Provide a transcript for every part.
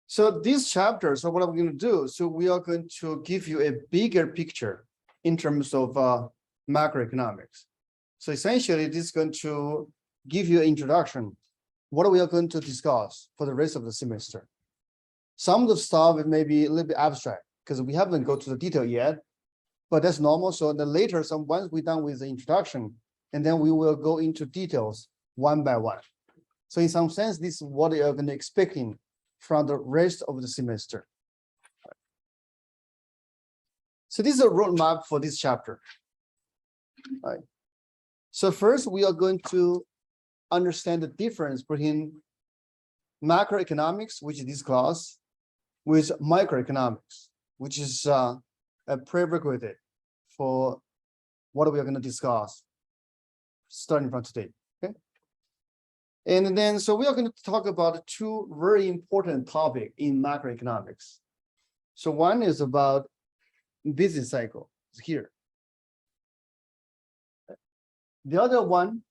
So these chapters, so what I'm going to do, so we are going to give you a bigger picture in terms of macroeconomics. So essentially, this is going to give you an introduction, what we are going to discuss for the rest of the semester. Some of the stuff may be a little bit abstract because we haven't go to the detail yet, but that's normal. So then later, once we're done with the introduction, and then we will go into details one by one. So in some sense, this is what you're going to expecting from the rest of the semester. So this is a roadmap for this chapter. All right. So first, we are going to understand the difference between macroeconomics, which is this class, with microeconomics, which is a prerequisite for what we are going to discuss starting from today. Okay. And then, so we are going to talk about two very important topics in macroeconomics. So one is about business cycle, it's here. The other one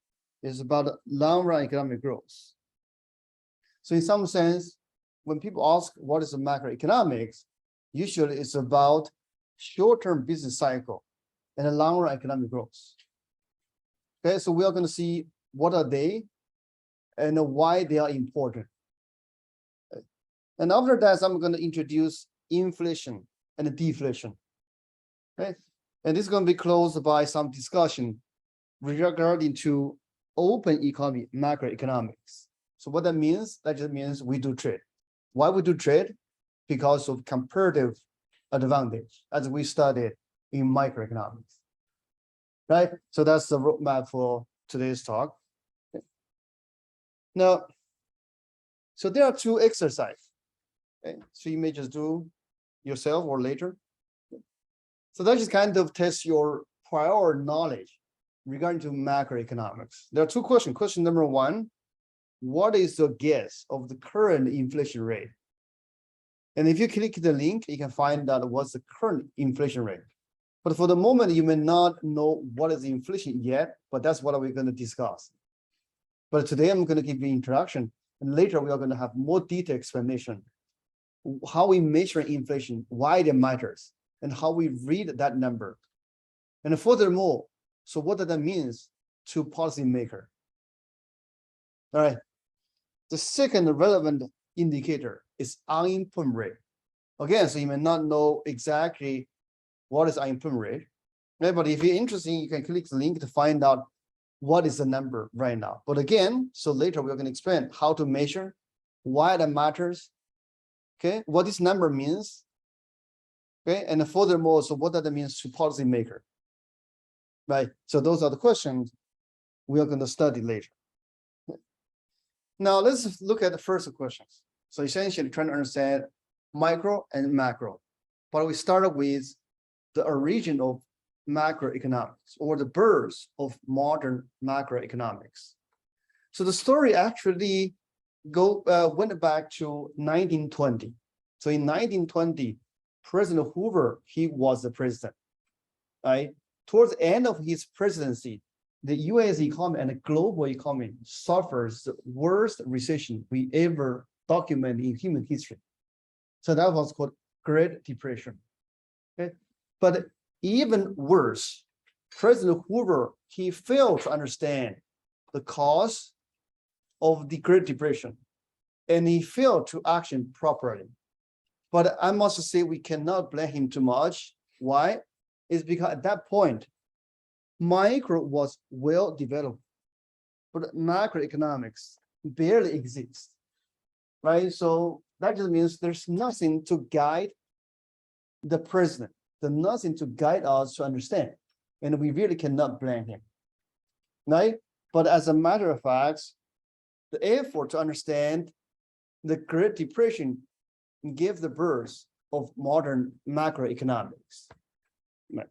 is about long-run economic growth. So in some sense, when people ask what is macroeconomics, usually it's about short-term business cycle and a long-run economic growth. Okay, so we are going to see what are they and why they are important. And after that, I'm going to introduce inflation and deflation. Okay, and this is going to be closed by some discussion regarding to open economy macroeconomics. So what that means, that just means we do trade. Why we do trade? Because of comparative advantage, as we studied in microeconomics. Right? So that's the roadmap for today's talk. Okay. Now, so there are two exercises. Okay? So you may just do yourself or later. So that just kind of tests your prior knowledge regarding to macroeconomics. There are two questions. Question number one, what is the guess of the current inflation rate? And if you click the link, you can find out what's the current inflation rate. But for the moment, you may not know what is the inflation yet, but that's what we're going to discuss. But today I'm going to give you an introduction, and later we are going to have more detailed explanation, how we measure inflation, why it matters, and how we read that number. And furthermore, so what does that mean to policymaker? All right. The second relevant indicator is unemployment rate. Again, so you may not know exactly what is unemployment rate, right? But if you're interested, you can click the link to find out what is the number right now. But again, so later we're going to explain how to measure, why that matters, okay, what this number means, okay, and furthermore, so what does that mean to policymaker, right? So those are the questions we are going to study later. Now let's look at the first questions. So essentially trying to understand micro and macro, but we started with the origin of macroeconomics or the birth of modern macroeconomics. So the story actually went back to 1920. So in 1920, President Hoover, he was the president, right? Towards the end of his presidency, the US economy and the global economy suffers the worst recession we ever documented in human history. So that was called Great Depression. Okay, but even worse, President Hoover, he failed to understand the cause of the Great Depression, and he failed to action properly. But I must say we cannot blame him too much. Why? It's because at that point, micro was well developed, but macroeconomics barely exists, right? So that just means there's nothing to guide the president. There's nothing to guide us to understand, and we really cannot blame him, right? But as a matter of fact, the effort to understand the Great Depression gave the birth of modern macroeconomics. Right.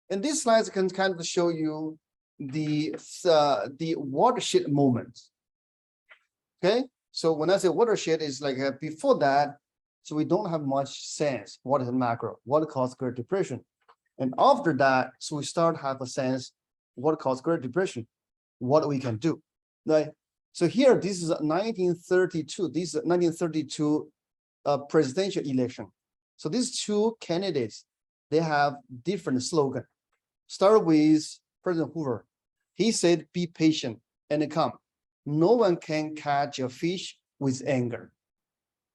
And these slides can kind of show you the watershed moment. Okay, so when I say watershed, is like before that, so we don't have much sense what is macro, what caused Great Depression, and after that, so we start have a sense what caused Great Depression, what we can do, right? So here, this is 1932. This is 1932 presidential election. So these two candidates, they have different slogan. Start with President Hoover. He said, "Be patient and calm. No one can catch a fish with anger."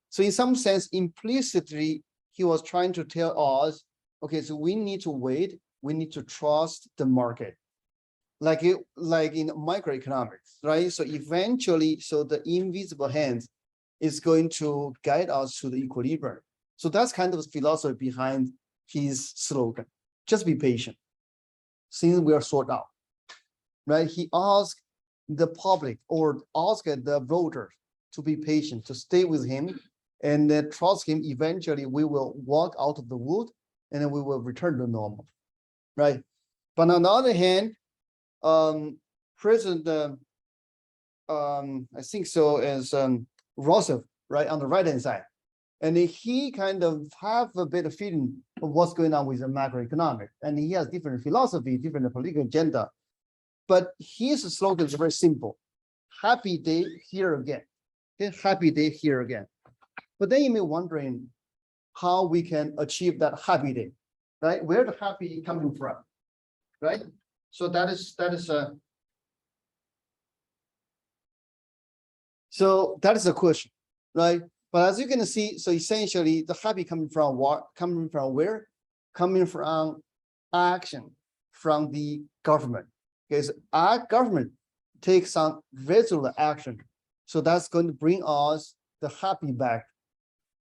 So in some sense, implicitly, he was trying to tell us, okay, so we need to wait. We need to trust the market. Like in microeconomics, right? So eventually, so the invisible hand is going to guide us to the equilibrium. So that's kind of the philosophy behind his slogan. Just be patient. Things will sort out, right? He asked the public or asked the voters to be patient, to stay with him and then trust him. Eventually, we will walk out of the wood and then we will return to normal, right? But on the other hand, President, I think so, as Roosevelt, right, on the right-hand side. And he kind of have a bit of feeling of what's going on with the macroeconomic. And he has different philosophy, different political agenda. But his slogan is very simple. Happy day here again. Okay, happy day here again. But then you may be wondering how we can achieve that happy day, right? Where the happy coming from, right? So that is a question, right? But as you can see, so essentially the happy coming from what? Coming from where? Coming from action from the government. Because our government takes some regular action. So that's going to bring us the happy back.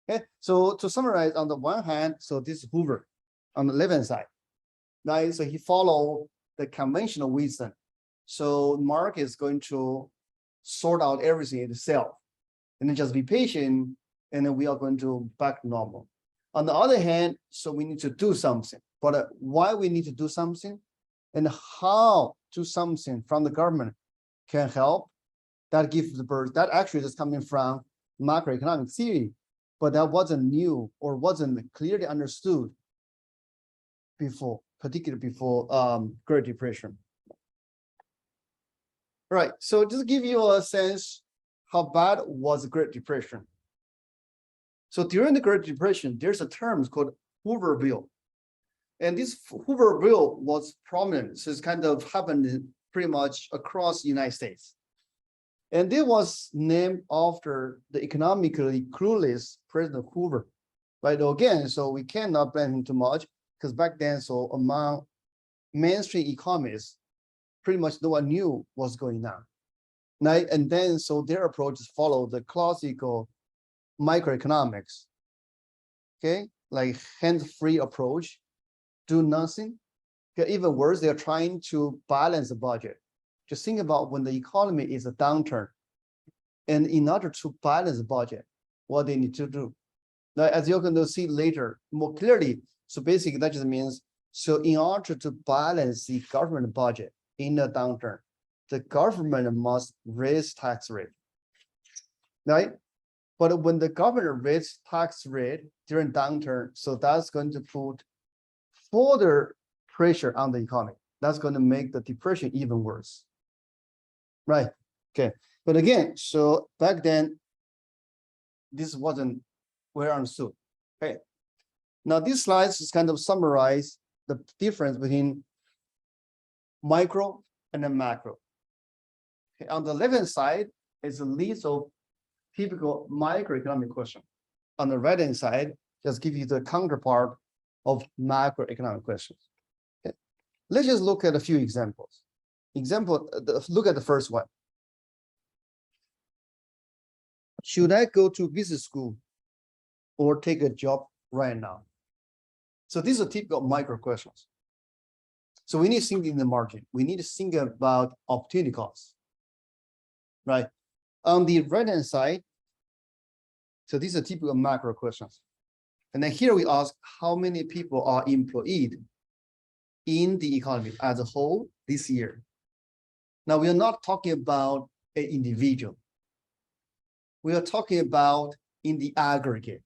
Okay, so to summarize, on the one hand, so this is Hoover on the left-hand side, right? So he followed the conventional wisdom. So market is going to sort out everything itself, and then just be patient, and then we are going to back to normal. On the other hand, so we need to do something. But why we need to do something, and how do something from the government can help, that gives the birth. That actually is coming from macroeconomic theory, but that wasn't new or wasn't clearly understood before, particularly before Great Depression. Right, so just give you a sense how bad was the Great Depression. So during the Great Depression, there's a term called Hooverville. And this Hooverville was prominent. So it's kind of happened pretty much across the United States. And it was named after the economically clueless President Hoover. But again, so we cannot blame him too much, because back then, so among mainstream economists, pretty much no one knew what's going on. Right? And then, so their approach is follow the classical microeconomics, okay? Like hands-free approach, do nothing. Okay, even worse, they're trying to balance the budget. Just think about when the economy is a downturn, and in order to balance the budget, what they need to do. Now, as you're going to see later more clearly, so basically that just means, so in order to balance the government budget in a downturn, the government must raise tax rate, right? But when the government raises tax rate during downturn, so that's going to put further pressure on the economy. That's going to make the depression even worse. Right, okay. But again, so back then, this wasn't well understood. Okay. Now these slides is kind of summarize the difference between micro and then macro. Okay. On the left-hand side is a list of typical microeconomic question. On the right-hand side, just give you the counterpart of macroeconomic questions. Okay. Let's just look at a few examples. Look at the first one. Should I go to business school or take a job right now? So these are typical micro questions. So we need to think in the margin. We need to think about opportunity costs, right? On the right-hand side, so these are typical macro questions. And then here we ask how many people are employed in the economy as a whole this year. Now, we are not talking about an individual. We are talking about in the aggregate,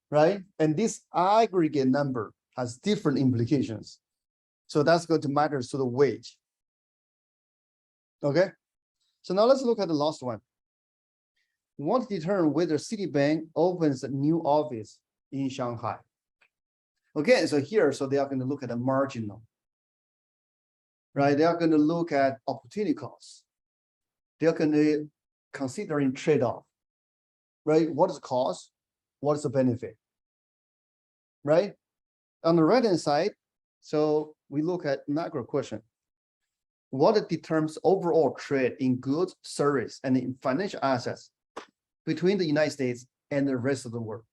right? And this aggregate number has different implications. So that's going to matter to the wage. Okay. So now let's look at the last one. We want to determine whether Citibank opens a new office in Shanghai. Okay, so here, so they are going to look at the marginal, right? They are going to look at opportunity costs. They are going to considering trade-off, right? What is the cost? What is the benefit, right? On the right-hand side, so we look at macro question. What determines overall trade in goods, service, and in financial assets between the United States and the rest of the world?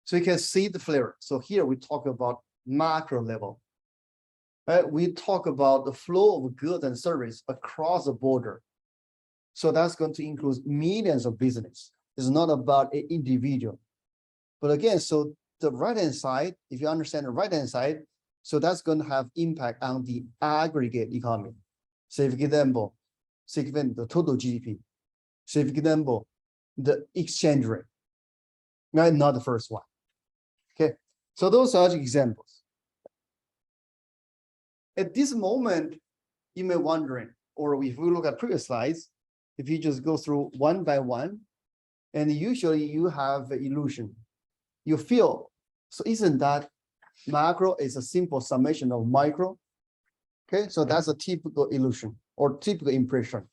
So you can see the flavor. So here we talk about macro level, right? We talk about the flow of goods and service across the border. So that's going to include millions of business. It's not about an individual. But again, so the right-hand side, if you understand the right-hand side, so that's going to have impact on the aggregate economy. So for example, the total GDP. So for example, the exchange rate, right? Not the first one. Okay, so those are the examples. At this moment, you may wondering, or if we look at previous slides, if you just go through one by one, and usually you have an illusion. You feel, so isn't that macro is a simple summation of micro? Okay, so that's a typical illusion or typical impression.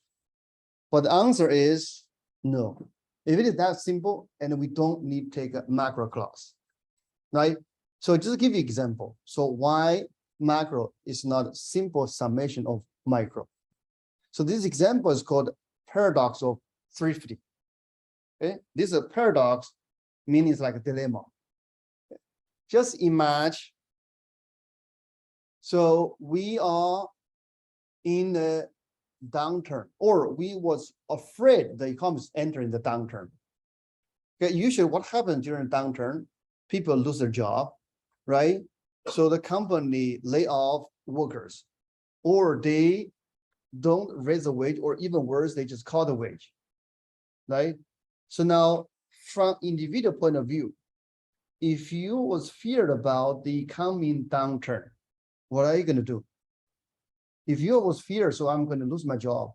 But the answer is no. If it is that simple, and we don't need to take a macro class, right? So just to give you an example. So why macro is not a simple summation of micro? So this example is called paradox of thrifty. Okay, this is a paradox, meaning it's like a dilemma. Just imagine, so we are in a downturn, or we was afraid the economy is entering the downturn. Okay, usually what happens during downturn, people lose their job, right? So the company lay off workers, or they don't raise the wage, or even worse, they just cut the wage, right? So now from individual point of view, if you was feared about the coming downturn, what are you going to do? If you was feared, so I'm going to lose my job,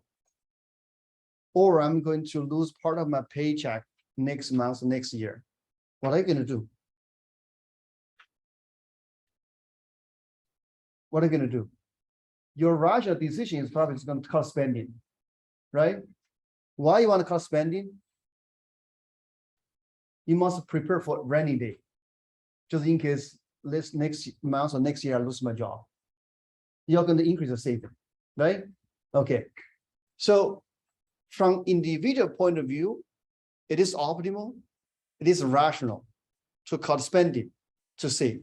or I'm going to lose part of my paycheck next month, next year, what are you going to do? What are you going to do? Your rational decision is probably going to cut spending, right? Why you want to cut spending? You must prepare for rainy day, just in case this next month or next year I lose my job. You're going to increase the saving, right? Okay. So from individual point of view, it is optimal, it is rational to cut spending, to save.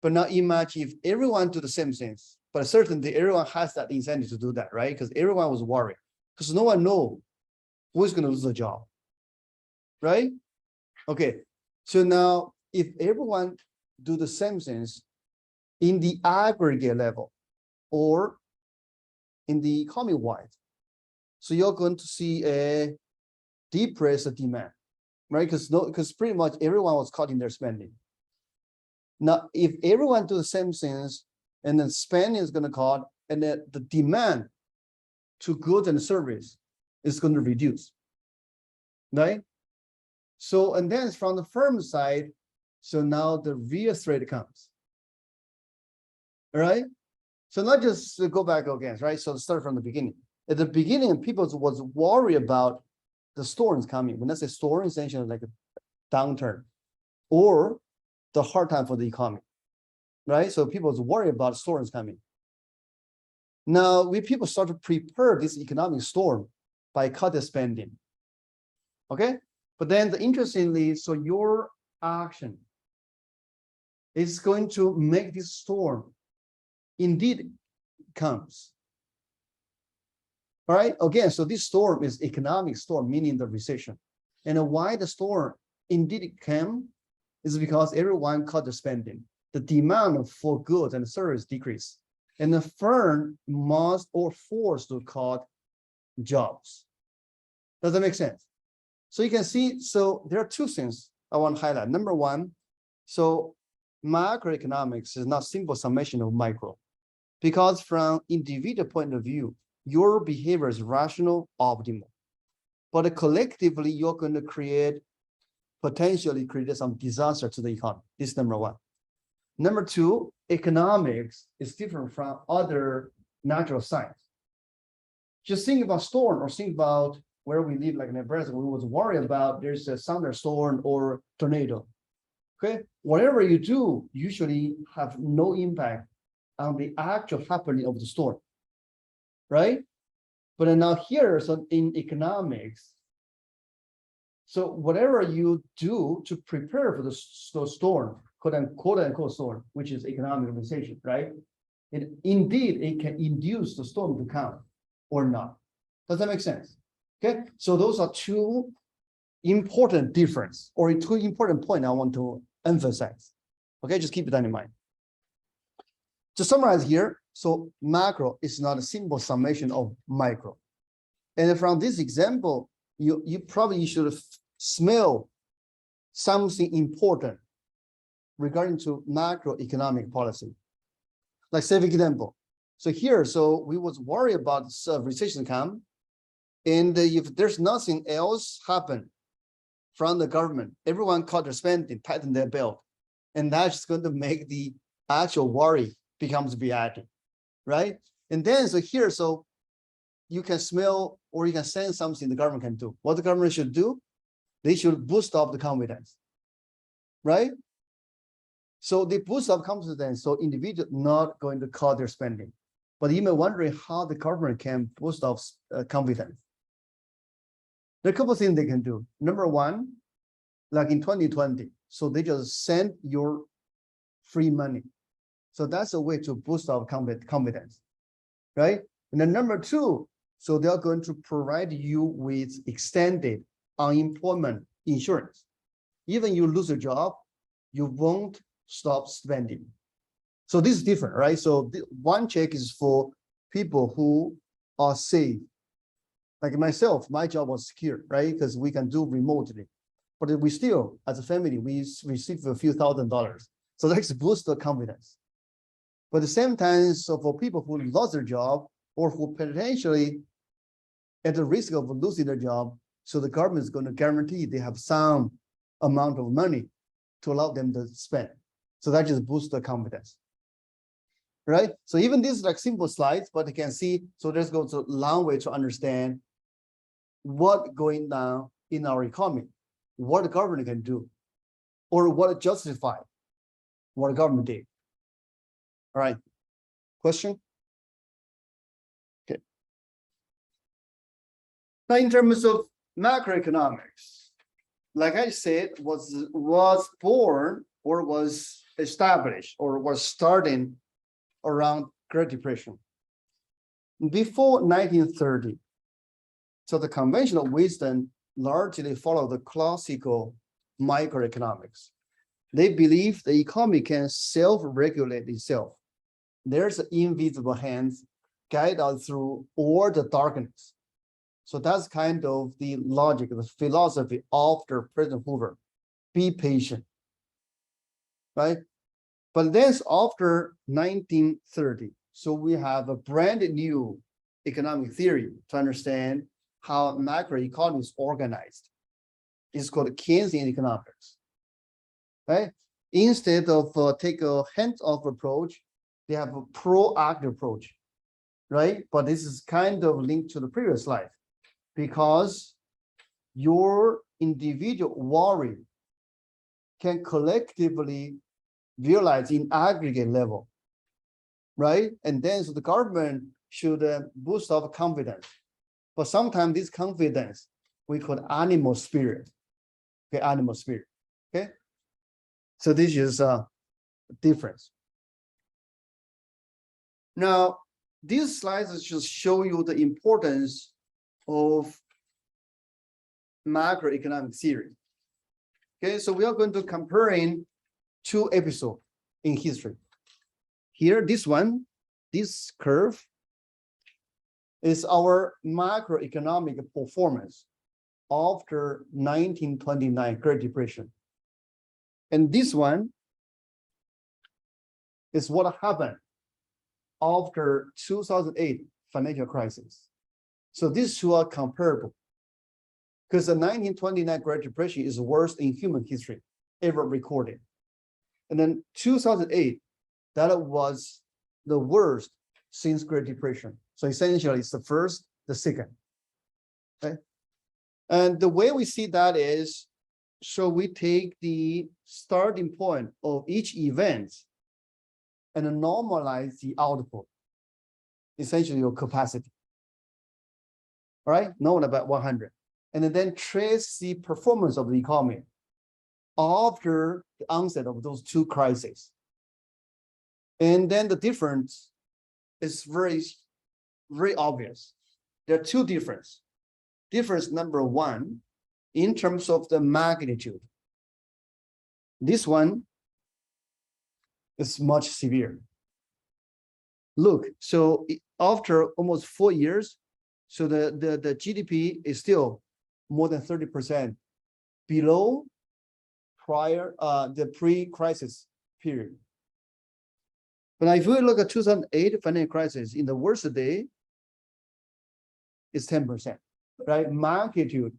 But now imagine if everyone do the same things, but certainly everyone has that incentive to do that, right? Because everyone was worried, because no one knows who's going to lose the job, right? Okay, so now if everyone do the same things in the aggregate level or in the economy wide, so you're going to see a depressed demand, right? Because pretty much everyone was cutting their spending. Now, if everyone do the same things, and then spending is going to cut, and then the demand to goods and service is going to reduce, right? So, and then from the firm side, so now the real threat comes, all right? So not just go back again, right? So start from the beginning. At the beginning, people was worried about the storms coming. When I say storm, essentially like a downturn or the hard time for the economy, right? So people was worried about storms coming. Now, we people start to prepare this economic storm by cutting spending, okay? But then interestingly, so your action is going to make this storm indeed comes. All right, again, so this storm is economic storm, meaning the recession. And why the storm indeed came is because everyone cut their spending. The demand for goods and services decreased. And the firm must or forced to cut jobs. Does that make sense? So you can see, so there are two things I want to highlight. Number one, so macroeconomics is not simple summation of micro, because from individual point of view, your behavior is rational, optimal. But collectively, you're going to potentially create some disaster to the economy. This is number one. Number two, economics is different from other natural science. Just think about storm or think about where we live, like in Nebraska, we was worried about there's a thunderstorm or tornado. Okay, whatever you do usually have no impact on the actual happening of the storm, right? But then now here, so in economics, so whatever you do to prepare for the storm, quote unquote storm, which is economic organization, right? It can induce the storm to come or not. Does that make sense? Okay, so those are two important difference or two important point I want to emphasize. Okay, just keep that in mind. To summarize here, so macro is not a simple summation of micro. And from this example, you probably should smell something important regarding to macroeconomic policy. Like say for example, so here, so we was worried about recession come, and if there's nothing else happen from the government, everyone cut their spending, tighten their belt, and that's going to make the actual worry becomes reality, right? And then so here, so you can smell or you can sense something the government can do. What the government should do, they should boost up the confidence, right? So they boost up confidence, so individuals not going to cut their spending. But you may wondering how the government can boost up confidence. There are a couple of things they can do. Number one, like in 2020, so they just send your free money. So that's a way to boost our confidence, right? And then number two, so they're going to provide you with extended unemployment insurance. Even you lose a job, you won't stop spending. So this is different, right? So one check is for people who are safe. Like myself, my job was secure, right? Because we can do remotely. But we still, as a family, we receive a few $1,000s. So that's boost the confidence. But at the same time, so for people who lost their job or who potentially at the risk of losing their job, so the government is going to guarantee they have some amount of money to allow them to spend. So that just boosts the confidence, right? So even these like simple slides, but you can see, so this goes a long way to understand what going down in our economy, what the government can do, or what justify what the government did. All right, question? Okay. Now, in terms of macroeconomics, like I said, was born or was established or was starting around Great Depression. Before 1930, so the conventional wisdom largely followed the classical microeconomics. They believe the economy can self-regulate itself. There's an invisible hands guide us through all the darkness. So that's kind of the logic, the philosophy after President Hoover. Be patient, right? But then after 1930, so we have a brand new economic theory to understand how macroeconomy is organized. It's called Keynesian economics, right? Instead of take a hands-off approach, they have a proactive approach, right? But this is kind of linked to the previous slide because your individual worry can collectively realize in aggregate level, right? And then so the government should boost up confidence. But sometimes this confidence we call animal spirit, okay, animal spirit, okay? So this is a difference. Now, these slides just show you the importance of macroeconomic theory. Okay, so we are going to comparing two episodes in history. Here, this one, this curve is our macroeconomic performance after 1929 Great Depression. And this one is what happened after 2008 financial crisis. So these two are comparable because the 1929 Great Depression is the worst in human history ever recorded. And then 2008, that was the worst since Great Depression. So essentially it's the first, the second, okay? And the way we see that is, so we take the starting point of each event and normalize the output, essentially your capacity, all right? Known about 100. And then trace the performance of the economy after the onset of those two crises. And then the difference is very, very obvious. There are two differences. Difference number one, in terms of the magnitude. This one is much severe. Look, so after almost 4 years, so the GDP is still more than 30% below prior the pre-crisis period. But if we look at 2008 financial crisis, in the worst day, it's 10%, right? Magnitude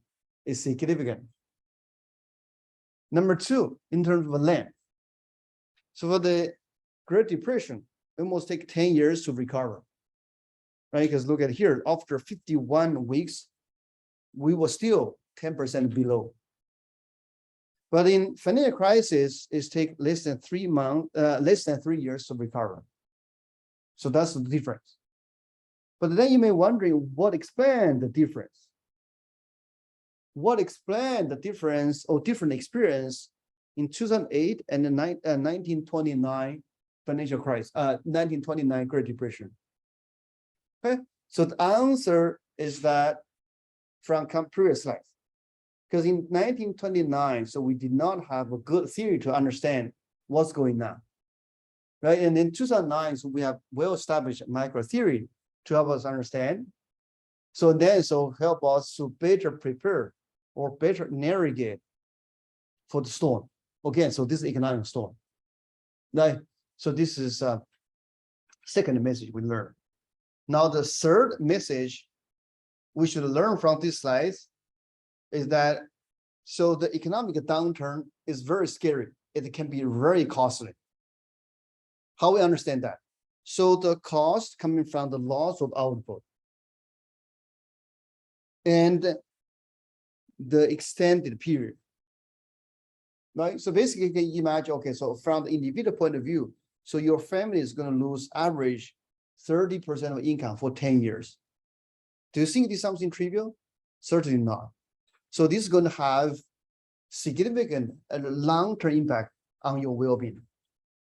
is significant. Number two, in terms of length. So for the Great Depression, it almost take 10 years to recover, right? Because look at here, after 51 weeks, we were still 10% below. But in financial crisis, it takes less than 3 years to recover. So that's the difference. But then you may wonder what explains the difference? What explains the difference or different experience in 2008 and the 1929 financial crisis, 1929 Great Depression? Okay, so the answer is that from previous slides. Because in 1929, so we did not have a good theory to understand what's going on, right? And in 2009, so we have well-established macro theory to help us understand. So then, so help us to better prepare or better navigate for the storm. Again, so this is economic storm, right? So this is a second message we learned. Now the third message we should learn from these slides is that, so the economic downturn is very scary. It can be very costly. How we understand that? So the cost coming from the loss of output and the extended period, right? So basically you can imagine, okay, so from the individual point of view, so your family is going to lose average 30% of income for 10 years. Do you think this is something trivial? Certainly not. So this is going to have significant and long-term impact on your well-being,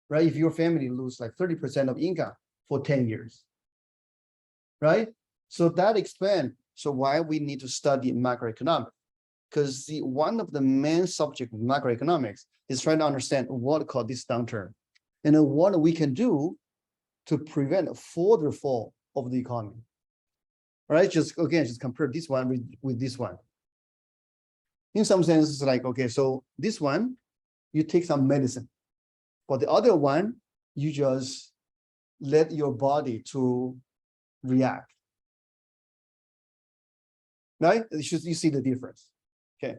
right? If your family lose like 30% of income for 10 years, right? So that explains so why we need to study macroeconomics, because one of the main subjects of macroeconomics is trying to understand what caused this downturn and then what we can do to prevent further fall of the economy. All right, just compare this one with this one. In some sense, it's like, okay, so this one, you take some medicine. For the other one, you just let your body to react. Right? You see the difference. Okay.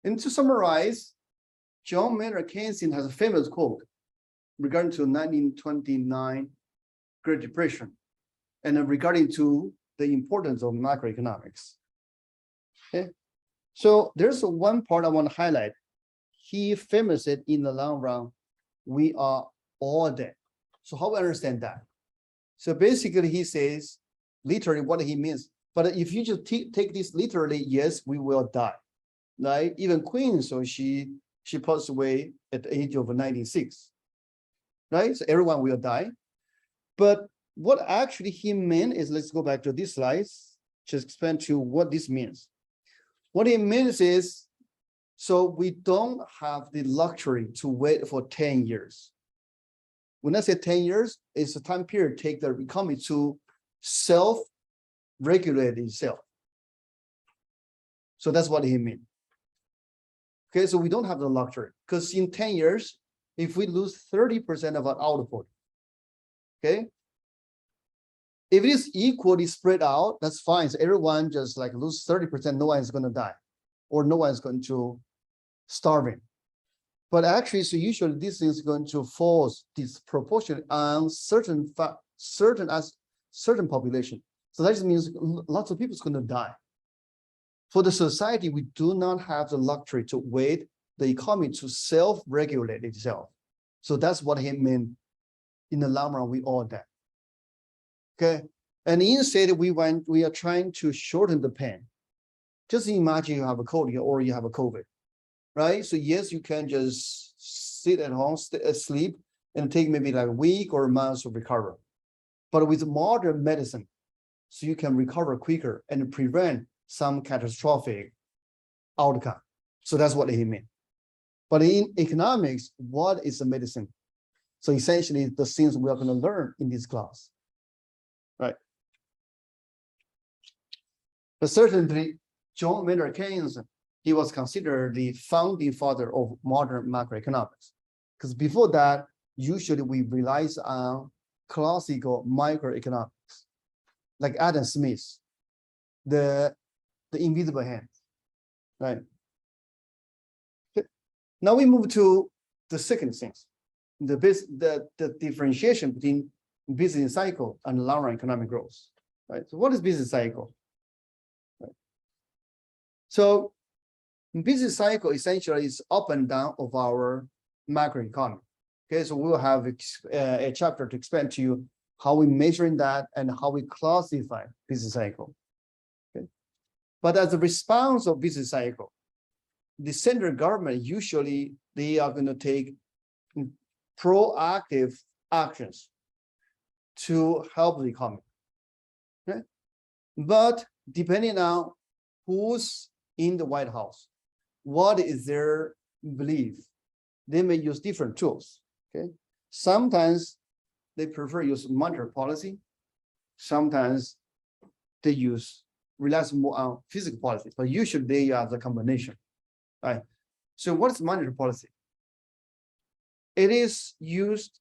And to summarize, John Maynard Keynes has a famous quote regarding to 1929 Great Depression and regarding to the importance of macroeconomics. Okay, so there's one part I want to highlight. He famous it in the long run, we are all dead. So how we understand that? So basically he says literally what he means, but if you just take this literally, yes, we will die. Right? Even Queen, so she passed away at the age of 96. Right? So everyone will die. But what actually he meant is, let's go back to this slide, just explain to you what this means. What it means is, so we don't have the luxury to wait for 10 years. When I say 10 years, it's a time period take the economy to self-regulate itself. So that's what he means. Okay, so we don't have the luxury because in 10 years, if we lose 30% of our output, okay, If it is equally spread out, that's fine. So everyone just like lose 30%, no one is going to die, or no one is going to starving. But actually, so usually this is going to force disproportionate on certain population. So that just means lots of people is going to die. For the society, we do not have the luxury to wait the economy to self-regulate itself. So that's what he meant. In the long run, we all die. Okay, and instead we are trying to shorten the pain. Just imagine you have a cold or you have a COVID, right? So yes, you can just sit at home, sleep, and take maybe like a week or a month to recover. But with modern medicine, so you can recover quicker and prevent some catastrophic outcome. So that's what he meant. But in economics, what is the medicine? So essentially, the things we are going to learn in this class, right? But certainly, John Maynard Keynes, he was considered the founding father of modern macroeconomics. Because before that, usually we rely on classical microeconomics, like Adam Smith, the invisible hand, right? Now we move to the second thing, the differentiation between business cycle and long-run economic growth, right? So what is business cycle? Right. So business cycle essentially is up and down of our macroeconomy. Okay, so we'll have a chapter to explain to you how we measuring that and how we classify business cycle. Okay, but as a response of business cycle, the central government usually they are going to take proactive actions to help the economy. Okay, but depending on who's in the White House, what is their belief, they may use different tools. Okay, sometimes they prefer use monetary policy. Sometimes they rely more on physical policy, but usually they are the combination. Right. So what is monetary policy? It is used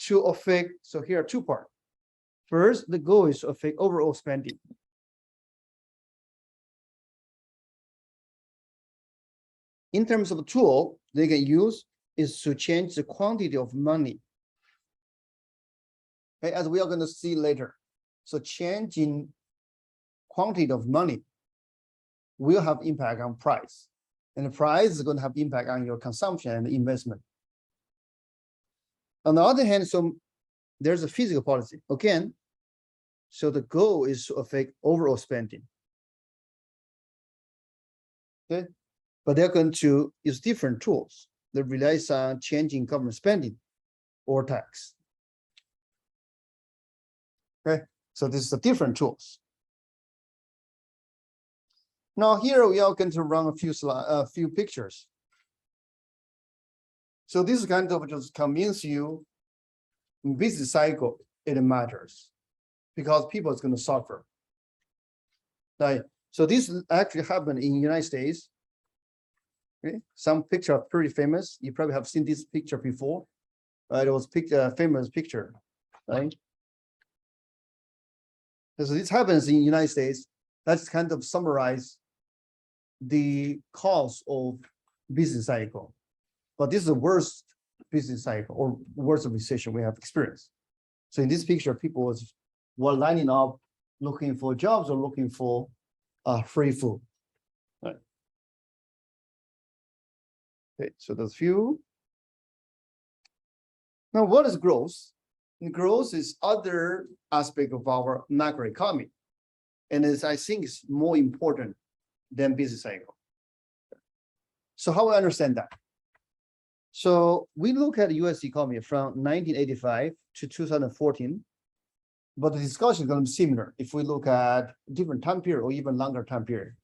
to affect, so here are two parts. First, the goal is to affect overall spending. In terms of the tool they can use is to change the quantity of money. Okay, as we are going to see later. So changing quantity of money will have impact on price. And the price is going to have impact on your consumption and investment. On the other hand, so there's a physical policy. Again, so the goal is to affect overall spending. Okay, but they're going to use different tools that relies on changing government spending or tax. Okay, so this is the different tools. Now here we are going to run a few pictures. So this kind of just convince you in business cycle it matters because people is going to suffer. Right. So this actually happened in the United States. Okay. Some picture are pretty famous. You probably have seen this picture before. It was famous picture, right? So this happens in the United States. That's kind of summarize the cause of business cycle. But this is the worst business cycle or worst recession we have experienced. So in this picture, people were lining up looking for jobs or looking for free food. Right. Okay, so there's few. Now, what is growth? And growth is other aspect of our macroeconomy. And I think it's more important than business cycle. So how we understand that? So we look at the US economy from 1985 to 2014, but the discussion is going to be similar if we look at different time period or even longer time period.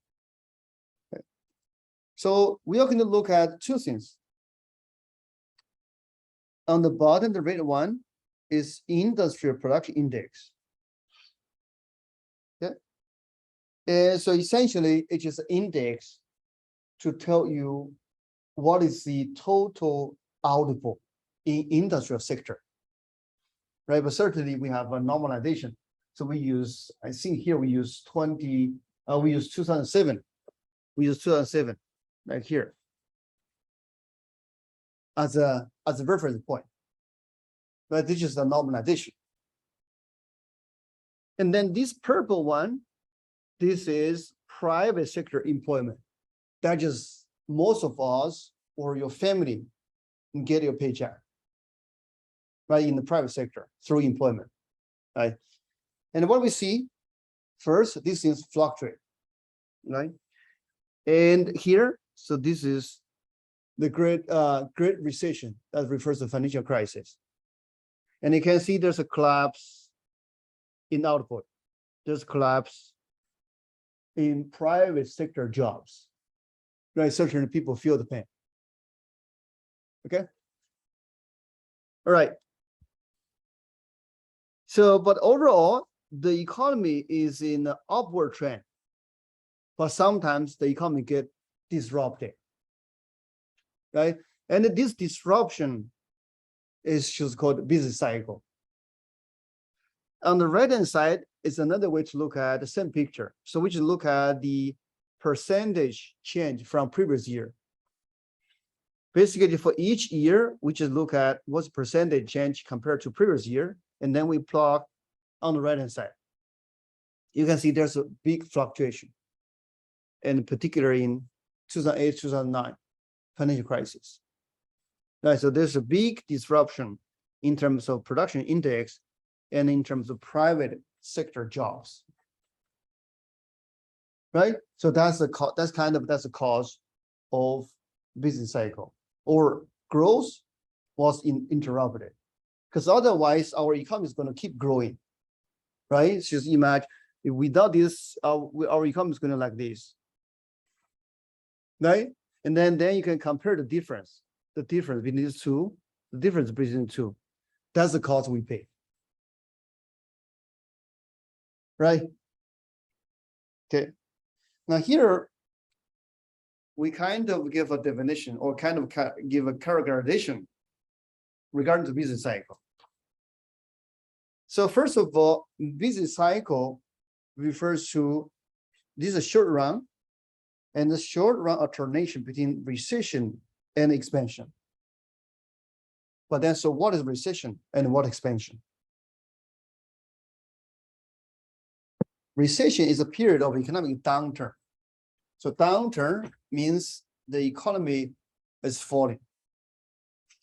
Okay. So we are going to look at two things. On the bottom, the red one is industrial production index. Okay. And so essentially, it is an index to tell you what is the total output in industrial sector. right? But certainly we have a normalization. So we use, I think here we use 2007. We use 2007, right here, as a reference point. But this is the normalization. And then this purple one, this is private sector employment. That is most of us or your family get your paycheck, right, in the private sector through employment, right? And what we see, first, these things fluctuate, right? And here, so this is the Great Recession that refers to financial crisis. And you can see there's a collapse in output. There's a collapse in private sector jobs, right? Certainly people feel the pain. Okay. All right. So, but overall, the economy is in an upward trend, but sometimes the economy get disrupted, right? And this disruption is just called business cycle. On the right-hand side is another way to look at the same picture. So we just look at the percentage change from previous year. Basically, for each year, we just look at what's percentage change compared to previous year, and then we plot on the right-hand side. You can see there's a big fluctuation, and particularly in 2008, 2009 financial crisis. Right, so there's a big disruption in terms of production index and in terms of private sector jobs. Right, so that's the that's the cause of business cycle, or growth was interrupted, because otherwise our economy is going to keep growing, right? Just imagine if without this, our economy is going to like this, right? And then you can compare the difference between these two, the difference between the two. That's the cost we pay, right? Okay. Now here, we kind of give a definition or kind of give a characterization regarding the business cycle. So first of all, business cycle refers to, this is a short run, and the short run alternation between recession and expansion. But then, so what is recession and what expansion? Recession is a period of economic downturn. So downturn means the economy is falling.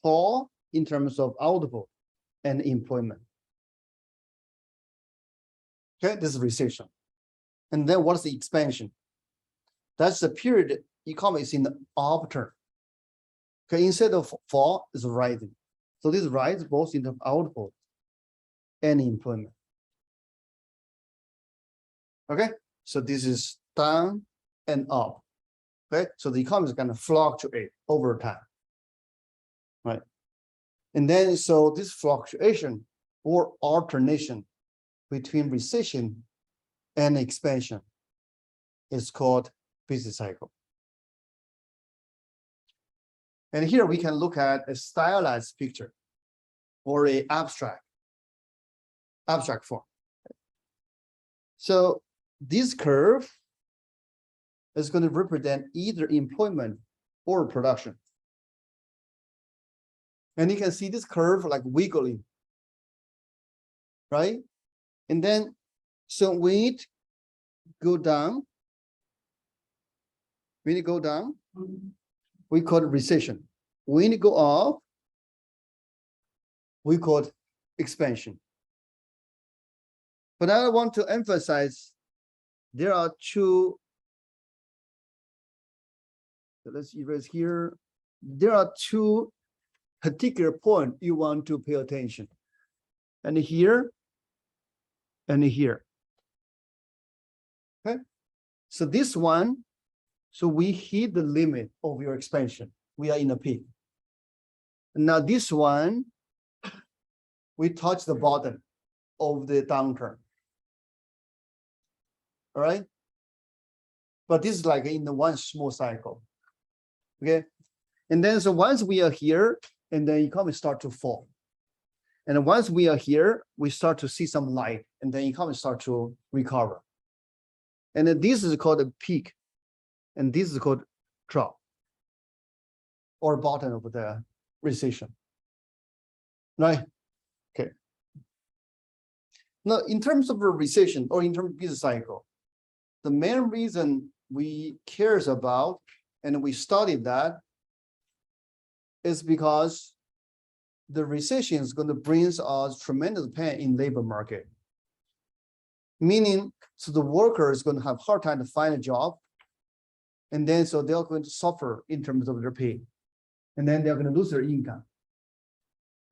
Fall in terms of output and employment. Okay, this is recession. And then what's the expansion? That's the period economy is in the upturn. Okay, instead of fall, is rising. So this rise both in the output and employment. Okay, so this is down and up. Okay, so the economy is going to fluctuate over time, right? And then, so this fluctuation or alternation between recession and expansion is called business cycle. And here we can look at a stylized picture or a abstract form. So this curve is going to represent either employment or production. And you can see this curve like wiggling, right? And then, so when it go down, we call it recession. When it go up, we call it expansion. But I want to emphasize there are two, so let's erase here. There are two particular points you want to pay attention. And here, and here. Okay, so this one, so we hit the limit of your expansion. We are in a peak. Now this one, we touch the bottom of the downturn. All right. But this is like in the one small cycle. Okay. And then, so once we are here, and the economy start to fall. And once we are here, we start to see some light, and then economy start to recover. And then this is called a peak, and this is called drop or bottom of the recession, right? Okay. Now, in terms of a recession or in terms of business cycle, the main reason we cares about and we studied that is because the recession is going to bring us tremendous pain in labor market. Meaning, so the worker is going to have a hard time to find a job. And then so they're going to suffer in terms of their pay. And then they're going to lose their income.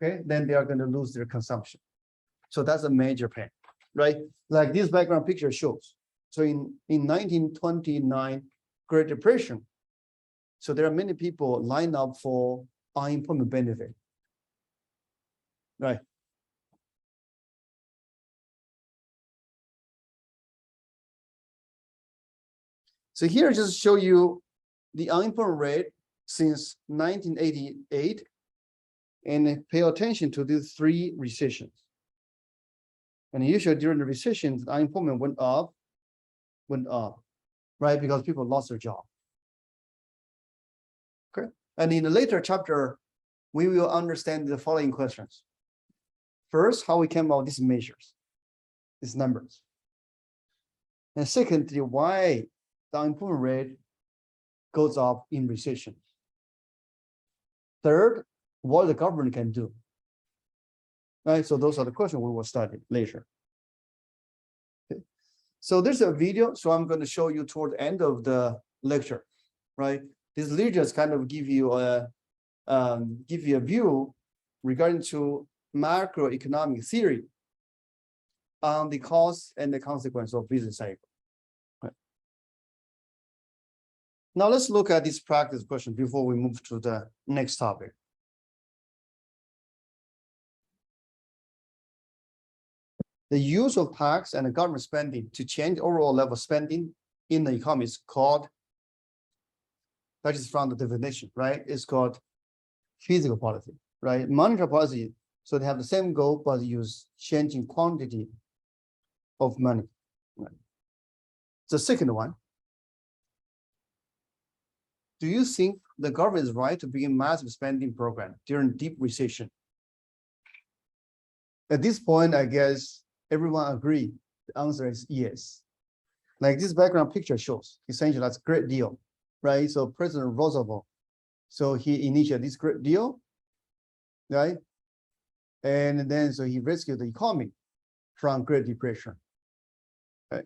Okay, then they are going to lose their consumption. So that's a major pain, right? Like this background picture shows. So in 1929 Great Depression, so there are many people lined up for unemployment benefit, right? So here just show you the unemployment rate since 1988, and pay attention to these three recessions. And usually during the recessions, the unemployment went up, right? Because people lost their job. Okay. And in the later chapter, we will understand the following questions. First, how we came out with these measures, these numbers. And secondly, why the unemployment rate goes up in recession. Third, what the government can do. Right, so those are the questions we will study later. Okay. So there's a video, so I'm going to show you toward the end of the lecture, right? This lectures kind of give you a view regarding to macroeconomic theory on the cause and the consequence of business cycle. Right. Now let's look at this practice question before we move to the next topic. The use of tax and government spending to change overall level of spending in the economy is called, that is from the definition, right? It's called fiscal policy, right? Monetary policy, so they have the same goal, but use changing quantity of money. Right? The second one, do you think the government is right to begin massive spending program during deep recession? At this point, I guess everyone agree. The answer is yes. Like this background picture shows, essentially that's a great deal, right? So President Roosevelt, so he initiated this great deal, right? And then so he rescued the economy from Great Depression, right?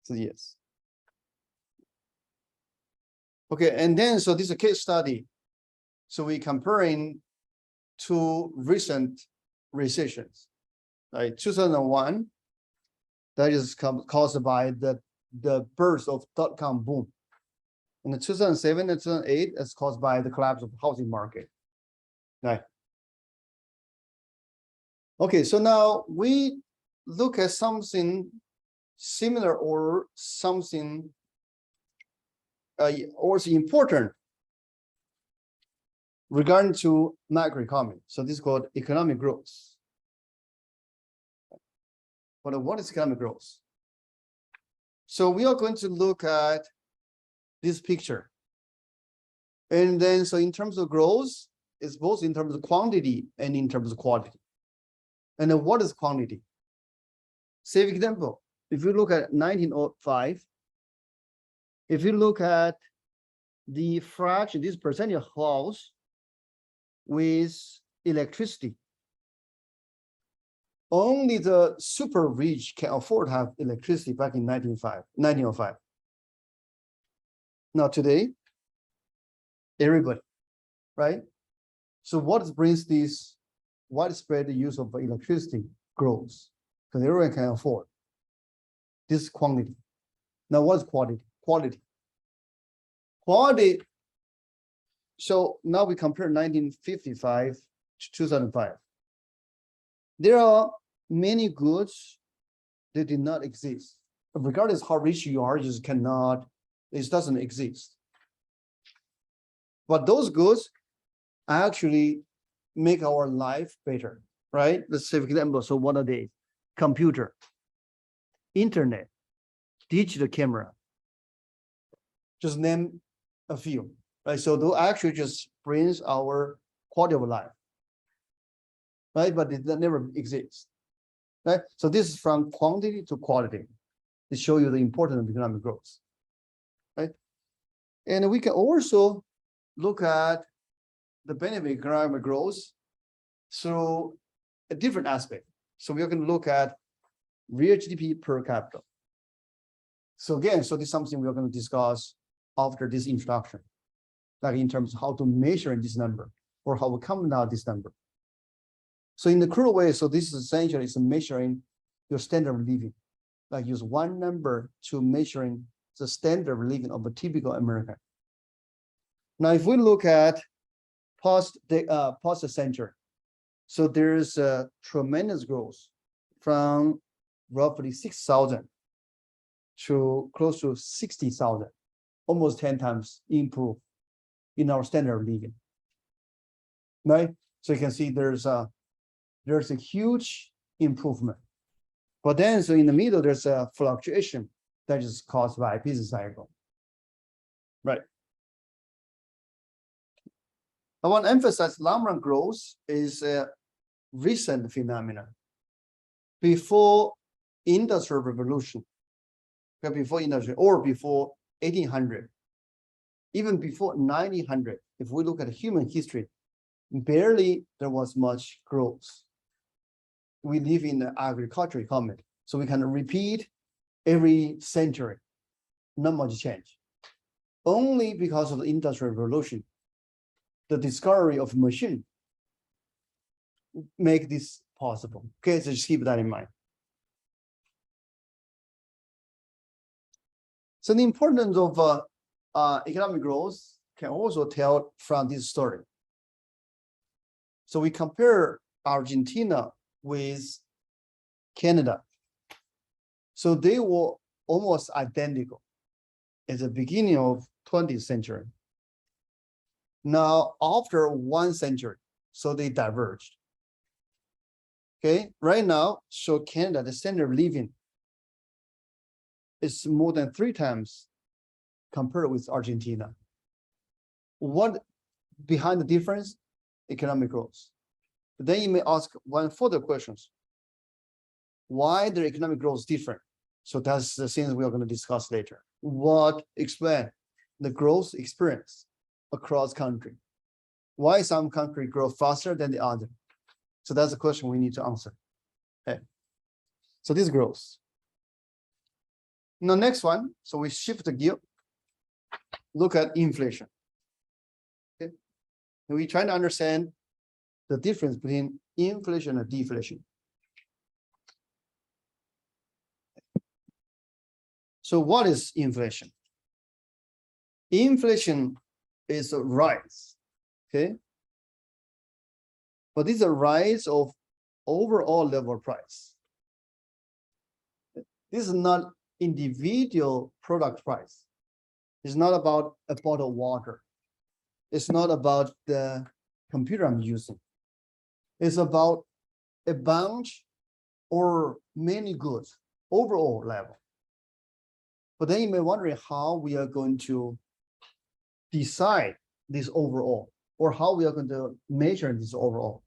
So yes. Okay, and then so this is a case study. So we comparing two recent recessions. Right, 2001, that is caused by the burst of dot-com boom. And the 2007 and 2008 is caused by the collapse of the housing market. Right. Okay, so now we look at something similar or something also important regarding to macroeconomy. So this is called economic growth. But what is economic growth? So we are going to look at this picture. And then, so in terms of growth, it's both in terms of quantity and in terms of quality. And then what is quantity? Say, for example, if you look at 1905, if you look at the fraction, this percentage of house with electricity, only the super rich can afford to have electricity back in 1905. Now today, everybody, right? So what brings this widespread use of electricity grows? Because everyone can afford this quantity. Now what's quality? Quality. So now we compare 1955 to 2005. There are many goods that did not exist. Regardless how rich you are, you just cannot, it doesn't exist. But those goods actually make our life better. right? Let's say, for example, so what are they? Computer, internet, digital camera. Just name a few, right? So those actually just brings our quality of life, right? But it never exists, right? So this is from quantity to quality to show you the importance of economic growth, right? And we can also look at the benefit of economic growth through a different aspect. So we're going to look at real GDP per capita. So again, so this is something we're going to discuss after this introduction, like in terms of how to measure this number or how we come down this number. So in the crude way, so this is essentially is measuring your standard of living, like use one number to measuring the standard of living of a typical American. Now, if we look at past century, so there's a tremendous growth from roughly 6,000 to close to 60,000, almost 10 times improve in our standard of living, right? So you can see there's a huge improvement. But then, so in the middle, there's a fluctuation that is caused by business cycle, right? I want to emphasize long-run growth is a recent phenomenon. Before Industrial Revolution, before 1800, even before 1900, if we look at human history, barely there was much growth. We live in the agricultural economy, so we can repeat every century, not much change. Only because of the Industrial Revolution, the discovery of machine make this possible. Okay, so just keep that in mind. So the importance of economic growth can also tell from this story. So we compare Argentina with Canada. So they were almost identical at the beginning of 20th century. Now, after 1 century, so they diverged. Okay, right now, so Canada, the standard of living is more than 3 times compared with Argentina. What behind the difference? Economic growth. But then you may ask one further questions. Why the economic growth is different? So that's the things we are going to discuss later. What explain the growth experience across country? Why some country grow faster than the other? So that's a question we need to answer. Okay. So this growth. Now, next one. So we shift the gear. Look at inflation. Okay. And we try to understand the difference between inflation and deflation. So what is inflation? Inflation is a rise, okay? But this is a rise of overall level price. This is not individual product price. It's not about a bottle of water. It's not about the computer I'm using. It's about a bunch or many goods, overall level. But then you may wonder how we are going to decide this overall, or how we are going to measure this overall.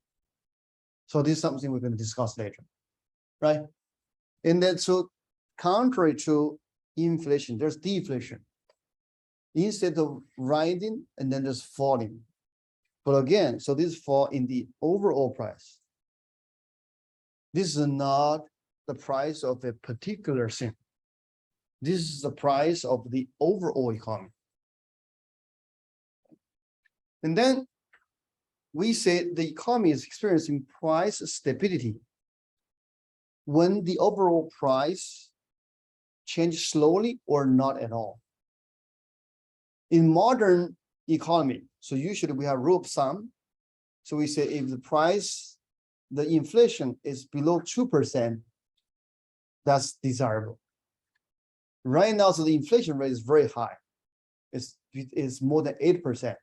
So this is something we're going to discuss later, right? And then, so contrary to inflation, there's deflation. Instead of rising and then just falling. But again, so this fall in the overall price. This is not the price of a particular thing. This is the price of the overall economy. And then we say the economy is experiencing price stability when the overall price changes slowly or not at all. In modern economy, so usually we have rule of thumb. So we say if the price, the inflation is below 2%, that's desirable. Right now, so the inflation rate is very high. It's more than 8%.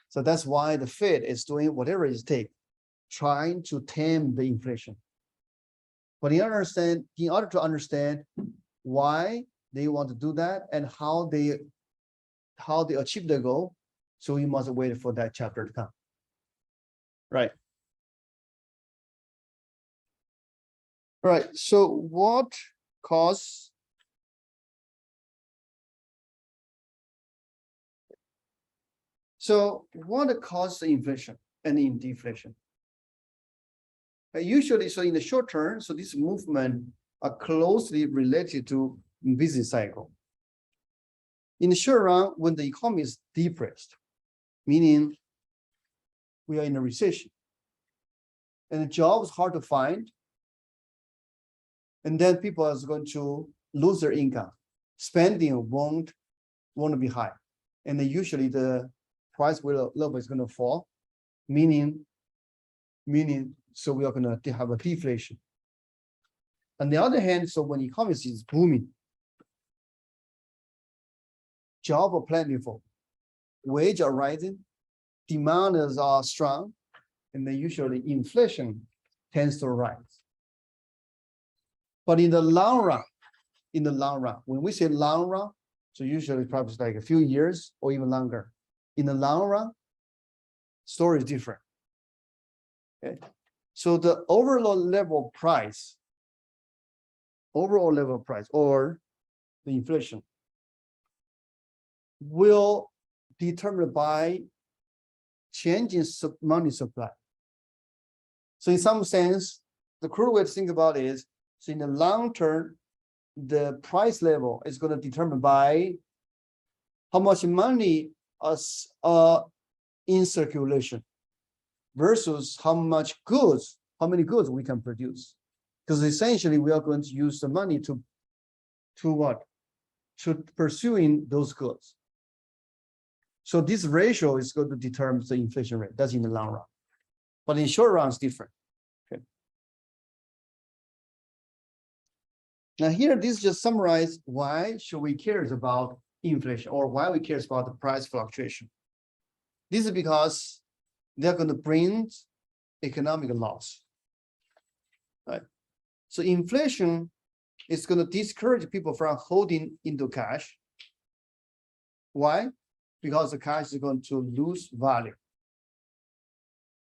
So that's why the Fed is doing whatever it takes trying to tame the inflation. But in order to understand why they want to do that and how they achieve the goal, so we must wait for that chapter to come. Right. All right. So what causes the inflation and in deflation? Usually, so in the short term, so this movement are closely related to business cycle. In the short run, when the economy is depressed, meaning we are in a recession, and the job is hard to find, and then people are going to lose their income. Spending won't be high, and then usually the price level is going to fall, meaning so we are going to have a deflation. On the other hand, so when the economy is booming, jobs are plentiful, wages are rising, demands are strong, and then usually inflation tends to rise. But in the long run, when we say long run, so usually probably like a few years or even longer. In the long run, story is different. Okay, so the overall level of price or the inflation will be determined by changing money supply. So in some sense, the crude way to think about it is, so in the long term, the price level is going to determine by how much money is in circulation versus how many goods we can produce. Because essentially we are going to use the money to what? To pursuing those goods. So this ratio is going to determine the inflation rate. That's in the long run. But in short run, it's different. Okay. Now here, this just summarizes why should we care about inflation or why we care about the price fluctuation. This is because they're going to bring economic loss. Right. So inflation is going to discourage people from holding into cash. Why? Because the cash is going to lose value.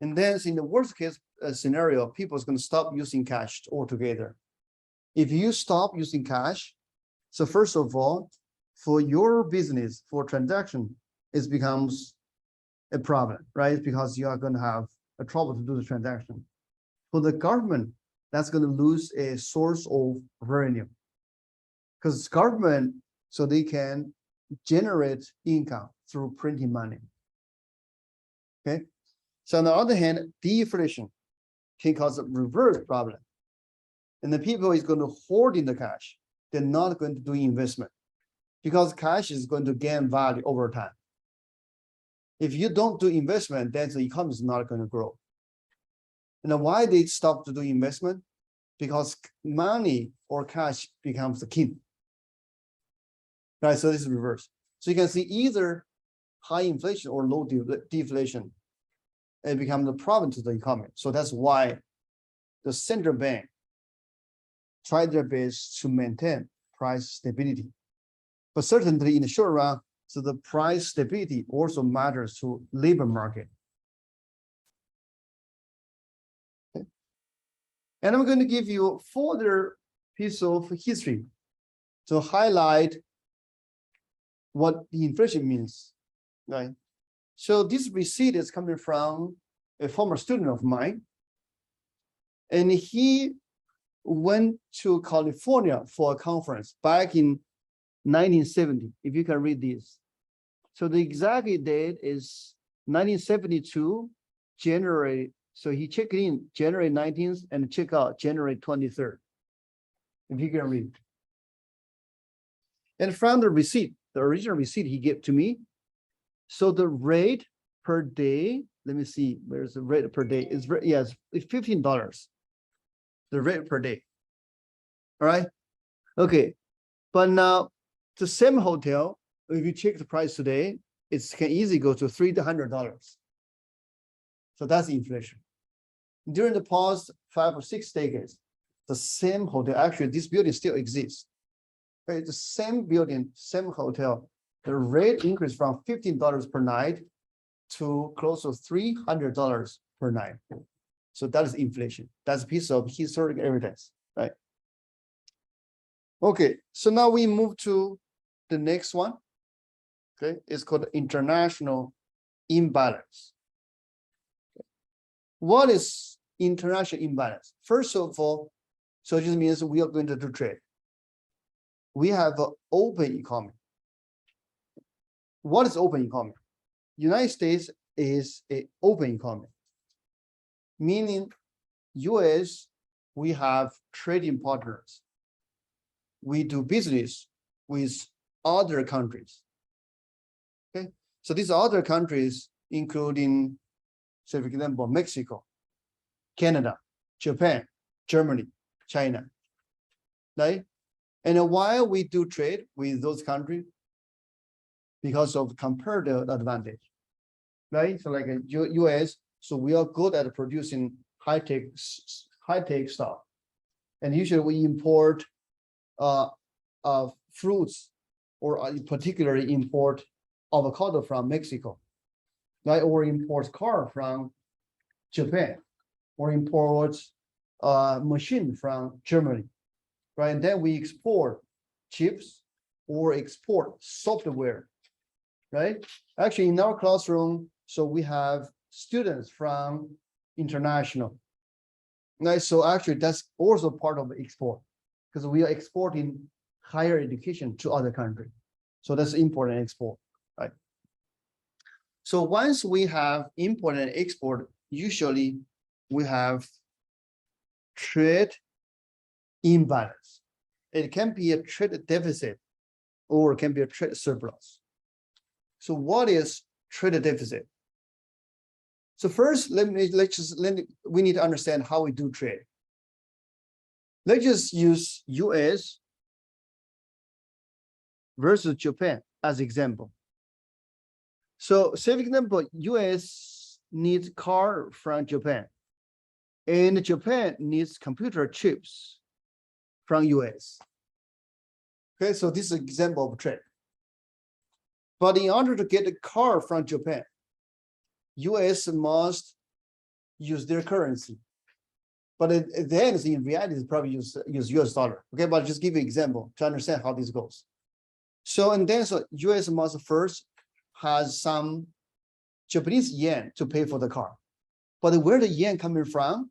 And then in the worst case scenario, people are going to stop using cash altogether. If you stop using cash, so first of all, for your business, for transaction, it becomes a problem, right? Because you are going to have a trouble to do the transaction. For the government, that's going to lose a source of revenue. Because government, so they can generate income through printing money. Okay. So on the other hand, deflation can cause a reverse problem. And the people is going to hoard in the cash. They're not going to do investment because cash is going to gain value over time. If you don't do investment, then the economy is not going to grow. And why they stop to do investment? Because money or cash becomes the king. Right, so this is reverse. So you can see either high inflation or low deflation, it becomes a problem to the economy. So that's why the central bank tried their best to maintain price stability. But certainly in the short run, so the price stability also matters to labor market. Okay. And I'm going to give you a further piece of history to highlight what the inflation means, right? So this receipt is coming from a former student of mine, and he went to California for a conference back in 1970, if you can read this. So the exact date is 1972, January. So he checked in January 19th and checked out January 23rd, if you can read. And from the receipt, the original receipt he gave to me, so the rate per day, let me see, where's the rate per day? It's $15. The rate per day. All right. Okay. But now the same hotel, if you check the price today, it can easily go to $300. So that's inflation. during the past 5 or 6 decades, the same hotel, actually this building still exists. Okay, the same building, same hotel, the rate increased from $15 per night to close to $300 per night. So that is inflation. That's a piece of historic evidence, right? Okay, so now we move to the next one. Okay, it's called international imbalance. What is international imbalance? First of all, so it just means we are going to do trade. We have an open economy. What is open economy? United States is an open economy, meaning US, we have trading partners. We do business with other countries. Okay, so these other countries, including, say, for example, Mexico, Canada, Japan, Germany, China, right? And why we do trade with those countries? Because of comparative advantage, right? So like a US, so we are good at producing high-tech stuff. And usually we import fruits, or particularly import avocado from Mexico, right? Or import car from Japan, or import machine from Germany, right? And then we export chips or export software, right? Actually, in our classroom, so we have students from international. Nice. So actually, that's also part of the export, because we are exporting higher education to other countries. So that's import and export, right? So once we have import and export, usually we have trade imbalance. It can be a trade deficit or it can be a trade surplus. So what is trade deficit? So first, we need to understand how we do trade. Let's just use US versus Japan as example. So say for example, US needs car from Japan, and Japan needs computer chips from US. Okay, so this is an example of trade. But in order to get a car from Japan, US must use their currency. But at the end, in reality, it's probably use US dollar. Okay, but just give you an example to understand how this goes. So, and then so US must first has some Japanese yen to pay for the car. But where the yen coming from?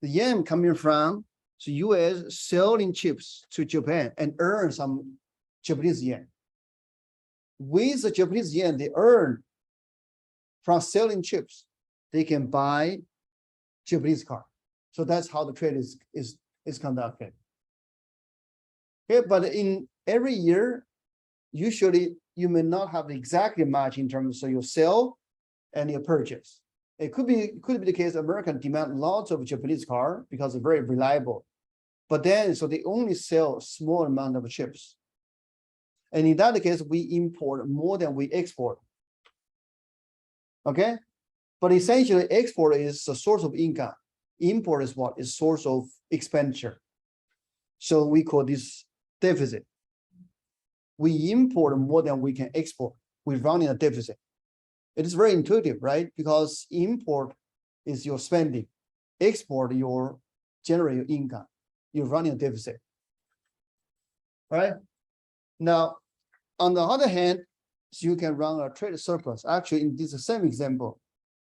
The yen coming from, so US selling chips to Japan and earn some Japanese yen. With the Japanese yen they earn from selling chips, they can buy Japanese car. So that's how the trade is conducted. Okay, but in every year, usually you may not have exactly match in terms of your sell and your purchase. It could be the case American demand lots of Japanese car because they're very reliable. But then, so they only sell a small amount of chips. And in that case, we import more than we export. Okay, but essentially export is a source of income. Import is what? Is source of expenditure. So we call this deficit. We import more than we can export. We run in a deficit. It is very intuitive, right? Because import is your spending. Export, your generate your income. You're running a deficit. All right. Now, on the other hand, so you can run a trade surplus. Actually, in this same example,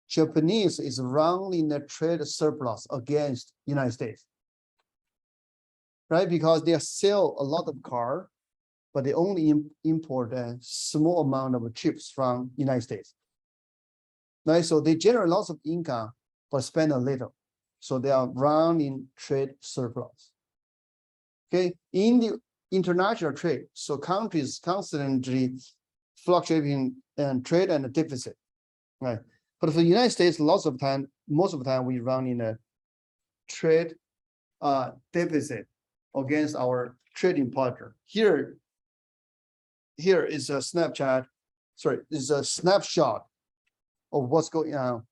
Japanese is running a trade surplus against United States, right? Because they sell a lot of car, but they only import a small amount of chips from United States, right? So they generate lots of income, but spend a little. So they are running trade surplus. Okay, in the international trade, so countries constantly fluctuating and trade and deficit, right? But for the United States, most of the time we run in a trade deficit against our trading partner. Here is a snapshot. Sorry, is a snapshot of what's going on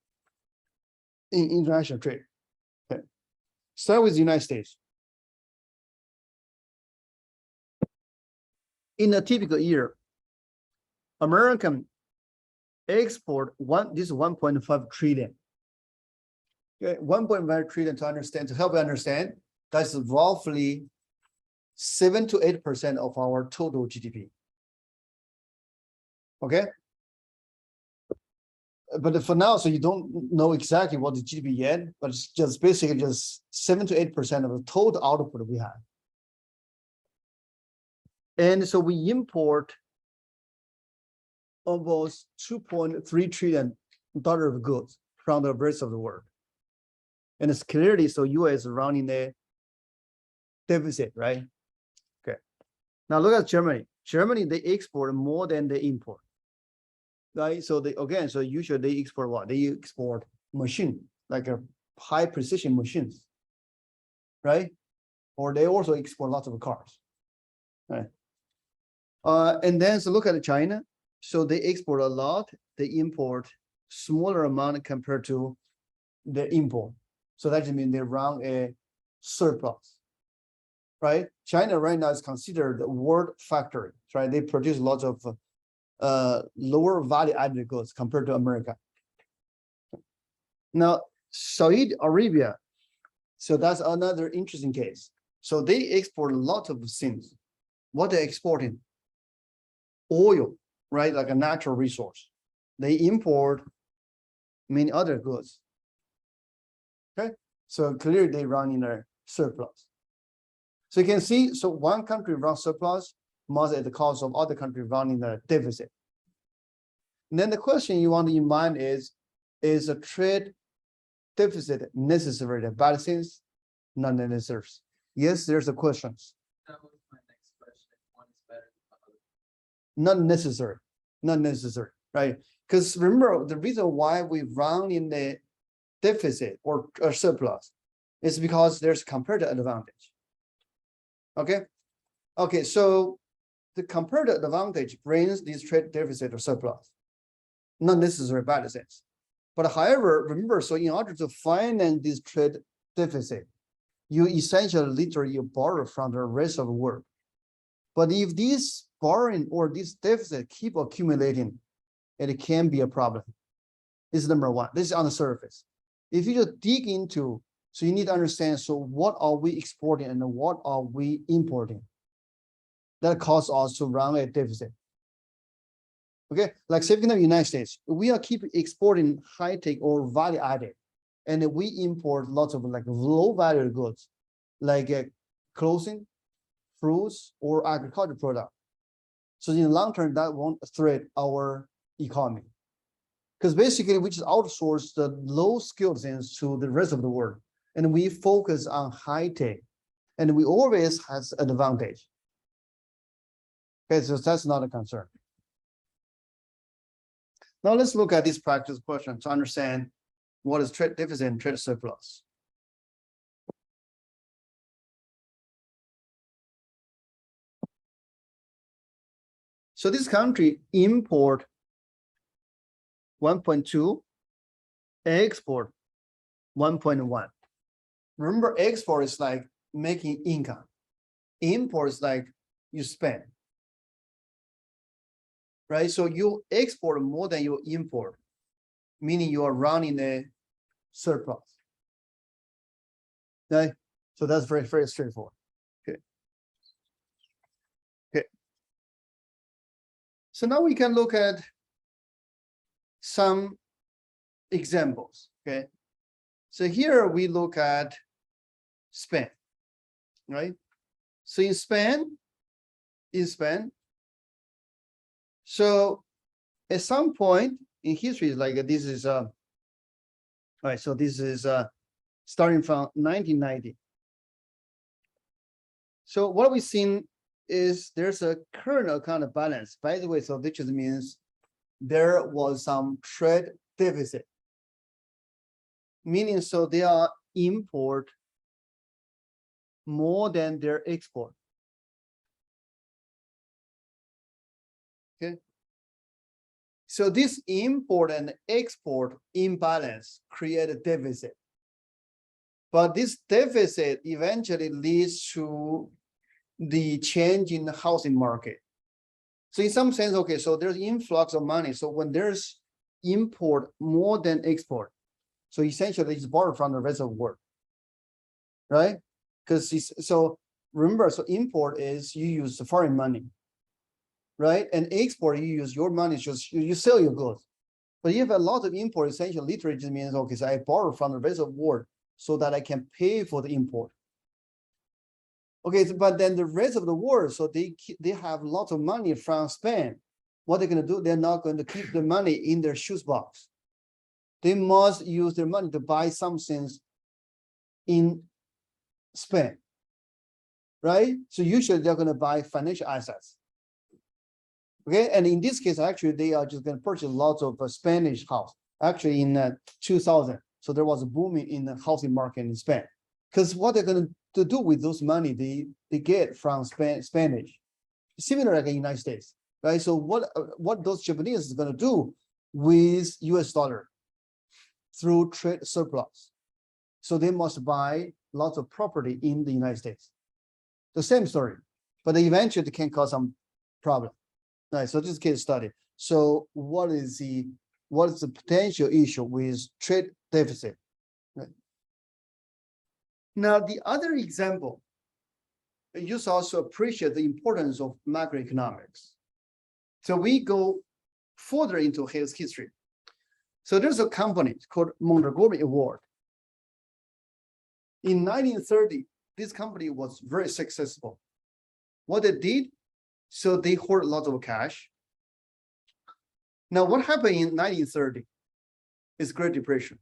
in international trade. Okay. Start with the United States. In a typical year, American export this is 1.5 trillion. Okay, 1.5 trillion to help you understand, that's roughly 7 to 8% of our total GDP. Okay. But for now, so you don't know exactly what the GDP yet, but it's just basically just 7 to 8% of the total output we have. And so we import almost $2.3 trillion of goods from the rest of the world. And it's clearly, so US is running a deficit, right? Okay. Now look at Germany. Germany, they export more than they import. Right? So so usually they export what? They export machine, like a high precision machines, right? Or they also export lots of cars, right? And then so look at China. So they export a lot, they import smaller amount compared to their import. So that just means they run a surplus, right? China right now is considered the world factory, right? They produce lots of lower value added goods compared to America. Now, Saudi Arabia, so that's another interesting case. So they export a lot of things. What they're exporting? Oil, right? Like a natural resource. They import many other goods. Okay, so clearly they run in a surplus. So you can see, so one country runs surplus must at the cost of other countries running a deficit. And then the question you want to in mind is a trade deficit necessary to bad things? Not necessary. Yes, there's a question. That was my next question. One is better than the other. Not necessary, not necessary, right? Because remember, the reason why we run in the deficit or surplus is because there's comparative advantage. Okay, okay, so the comparative advantage brings this trade deficit or surplus, not necessarily bad sense. But however, remember, so in order to finance this trade deficit, you essentially literally borrow from the rest of the world. But if this borrowing or this deficit keep accumulating, it can be a problem. This is number one. This is on the surface. If you just dig into, so you need to understand, so what are we exporting and what are we importing? That causes us to run a deficit. Okay, like say in the United States, we are keep exporting high tech or value added, and we import lots of like low value goods, like clothing, fruits, or agricultural product. So in the long term, that won't threat our economy, because basically we just outsource the low skilled things to the rest of the world, and we focus on high tech, and we always has an advantage. Okay, so that's not a concern. Now let's look at this practice question to understand what is trade deficit and trade surplus. So this country import 1.2, export 1.1. Remember, export is like making income. Import is like you spend. Right? So you export more than you import, meaning you are running a surplus. Okay? So that's very, very straightforward. Okay. Okay. So now we can look at some examples. Okay. So here we look at Spain, right? So in Spain, so at some point in history, like this is all right, so this is starting from 1990. So what we've seen is there's a current account of balance. By the way, so this just means there was some trade deficit, meaning so they are import more than their export. Okay. So this import and export imbalance create a deficit. But this deficit eventually leads to the change in the housing market. So in some sense, okay, so there's influx of money. So when there's import more than export, so essentially it's borrowed from the rest of the world, right? Because so remember, so import is you use the foreign money, right? And export, you use your money, just you sell your goods. But you have a lot of import, essentially literally just means, okay, so I borrow from the rest of the world so that I can pay for the import. Okay, but then the rest of the world, so they have lots of money from Spain. What they're going to do, they're not going to keep the money in their shoes box. They must use their money to buy some things in Spain, right? So usually they're going to buy financial assets. Okay, and in this case, actually, they are just going to purchase lots of Spanish house. Actually, in 2000, so there was a booming in the housing market in Spain. Because what they're going to do with those money they get from Spanish, similar like in the United States, right? So what those Japanese are going to do with US dollar through trade surplus? So they must buy lots of property in the United States. The same story, but eventually it can cause some problem. Right, so this is case study. So what is the potential issue with trade deficit? Right. Now, the other example, you also appreciate the importance of macroeconomics. So we go further into his history. So there's a company called Montgomery Ward. In 1930, this company was very successful. What they did, so they hoard a lot of cash. Now, what happened in 1930 is Great Depression.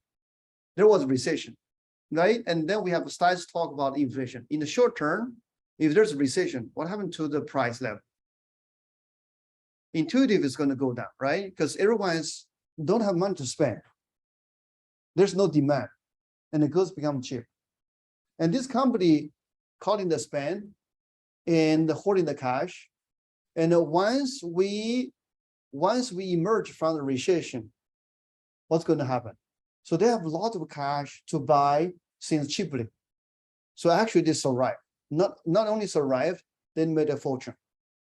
There was a recession, right? And then we have started to talk about inflation. In the short term, if there's a recession, what happened to the price level? Intuitive is going to go down, right? Because everyone's don't have money to spend. There's no demand, and the goods become cheap. And this company caught in the spend and hoarding the cash. And once we emerge from the recession, what's going to happen? So they have a lot of cash to buy things cheaply. So actually they survived. Not only survived, they made a fortune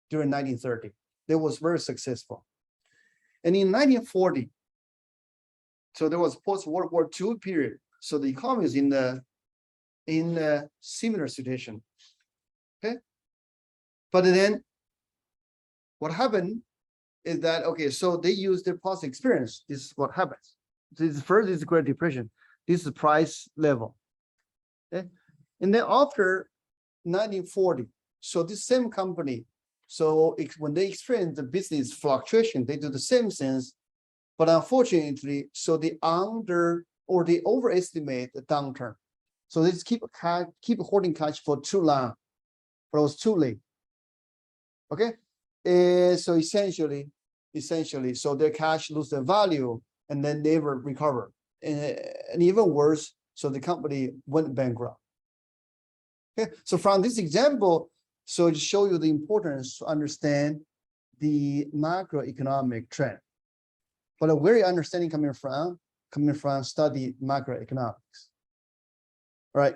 during 1930. They was very successful. And in 1940, so there was post-World War II period. So the economy is in a similar situation. Okay. But then what happened is that, okay, so they use their past experience. This is what happens. This first is the Great Depression. This is the price level. Okay. And then after 1940, so this same company, so when they experience the business fluctuation, they do the same things, but unfortunately, so they overestimate the downturn. So they just keep hoarding cash for too long, but it was too late. Okay. And so essentially, so their cash lose their value and then never recover. And even worse, so the company went bankrupt. Okay, so from this example, so to show you the importance to understand the macroeconomic trend. But where your understanding coming from study macroeconomics. All right.